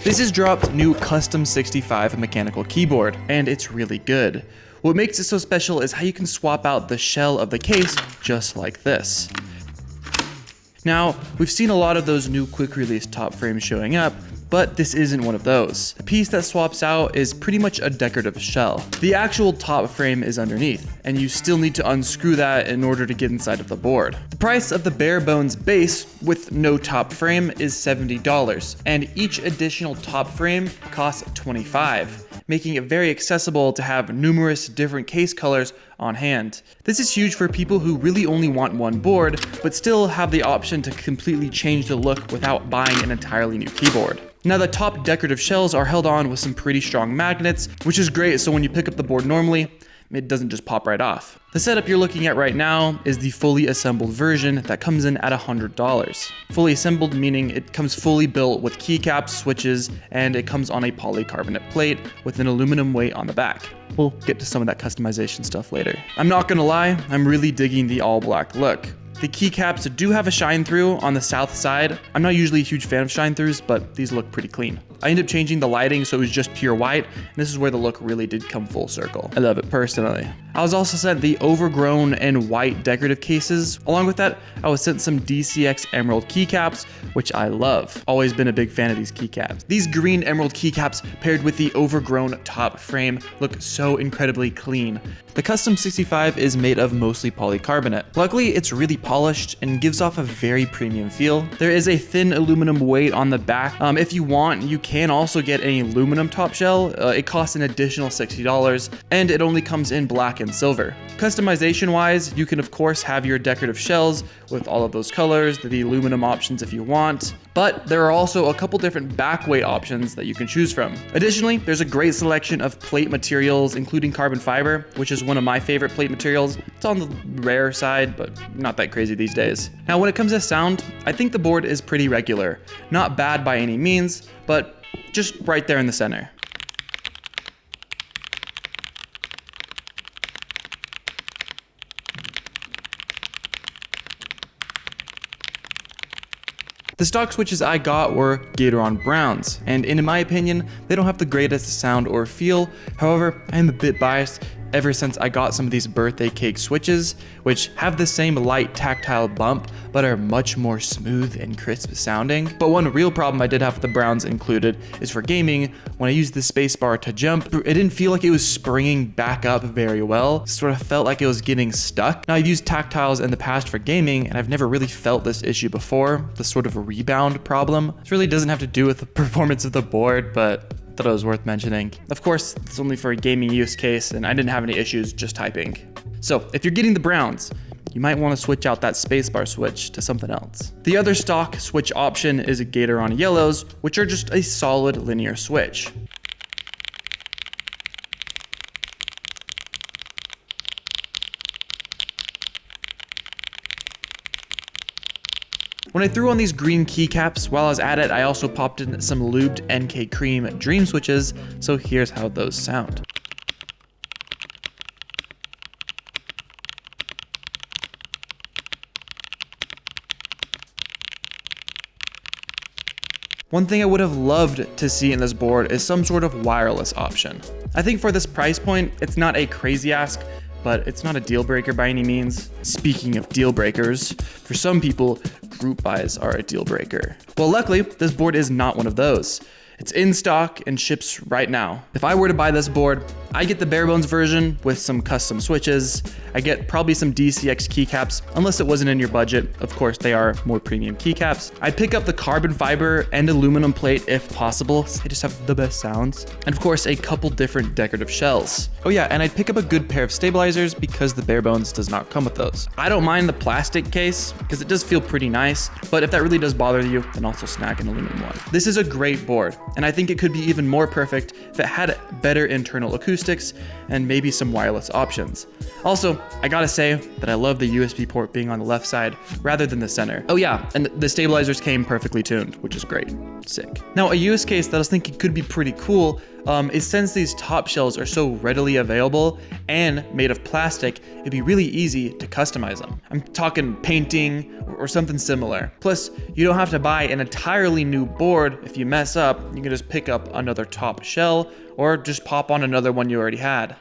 This has dropped new Custom 65 mechanical keyboard, and it's really good. What makes it so special is how you can swap out the shell of the case just like this. Now, we've seen a lot of those new quick release top frames showing up, but this isn't one of those. The piece that swaps out is pretty much a decorative shell. The actual top frame is underneath, and you still need to unscrew that in order to get inside of the board. The price of the bare bones base with no top frame is $70, and each additional top frame costs $25, making it very accessible to have numerous different case colors on hand. This is huge for people who really only want one board, but still have the option to completely change the look without buying an entirely new keyboard. Now, the top decorative shells are held on with some pretty strong magnets, which is great so when you pick up the board normally, it doesn't just pop right off. The setup you're looking at right now is the fully assembled version that comes in at $100. Fully assembled meaning it comes fully built with keycaps, switches, and it comes on a polycarbonate plate with an aluminum weight on the back. We'll get to some of that customization stuff later. I'm not gonna lie, I'm really digging the all black look. The keycaps do have a shine through on the south side. I'm not usually a huge fan of shine throughs, but these look pretty clean. I ended up changing the lighting so it was just pure white, and this is where the look really did come full circle. I love it personally. I was also sent the overgrown and white decorative cases. Along with that, I was sent some DCX Emerald keycaps, which I love. Always been a big fan of these keycaps. These green emerald keycaps paired with the overgrown top frame look so incredibly clean. The Custom 65 is made of mostly polycarbonate. Luckily, it's really polished and gives off a very premium feel. There is a thin aluminum weight on the back. If you want, you can also get an aluminum top shell. It costs an additional $60, and it only comes in black and silver. Customization wise, you can of course have your decorative shells with all of those colors, the aluminum options if you want, but there are also a couple different back weight options that you can choose from. Additionally, there's a great selection of plate materials, including carbon fiber, which is one of my favorite plate materials. It's on the rare side, but not that crazy these days. Now, when it comes to sound, I think the board is pretty regular. Not bad by any means, but just right there in the center. The stock switches I got were Gateron Browns, and in my opinion, they don't have the greatest sound or feel. However, I am a bit biased ever since I got some of these birthday cake switches, which have the same light tactile bump, but are much more smooth and crisp sounding. But one real problem I did have with the Browns included is for gaming. When I used the spacebar to jump, it didn't feel like it was springing back up very well. It sort of felt like it was getting stuck. Now, I've used tactiles in the past for gaming, and I've never really felt this issue before, the sort of rebound problem. This really doesn't have to do with the performance of the board, but I thought it was worth mentioning. Of course, it's only for a gaming use case, and I didn't have any issues just typing. So if you're getting the Browns, you might want to switch out that spacebar switch to something else. The other stock switch option is a Gateron Yellows, which are just a solid linear switch. When I threw on these green keycaps, while I was at it, I also popped in some lubed NK Cream Dream switches, so here's how those sound. One thing I would have loved to see in this board is some sort of wireless option. I think for this price point, it's not a crazy ask, but it's not a deal breaker by any means. Speaking of deal breakers, for some people, group buys are a deal breaker. Well, luckily, this board is not one of those. It's in stock and ships right now. If I were to buy this board, I get the bare bones version with some custom switches. I get probably some DCX keycaps, unless it wasn't in your budget. Of course, they are more premium keycaps. I'd pick up the carbon fiber and aluminum plate if possible. They just have the best sounds. And of course, a couple different decorative shells. Oh yeah, and I'd pick up a good pair of stabilizers because the bare bones does not come with those. I don't mind the plastic case because it does feel pretty nice, but if that really does bother you, then also snag an aluminum one. This is a great board, and I think it could be even more perfect if it had better internal acoustics and maybe some wireless options. Also, I gotta say that I love the USB port being on the left side rather than the center. Oh yeah, and the stabilizers came perfectly tuned, which is great. Sick. Now, a use case that I was thinking could be pretty cool is since these top shells are so readily available and made of plastic, it'd be really easy to customize them. I'm talking painting or something similar. Plus, you don't have to buy an entirely new board. If you mess up, you can just pick up another top shell or just pop on another one you already had.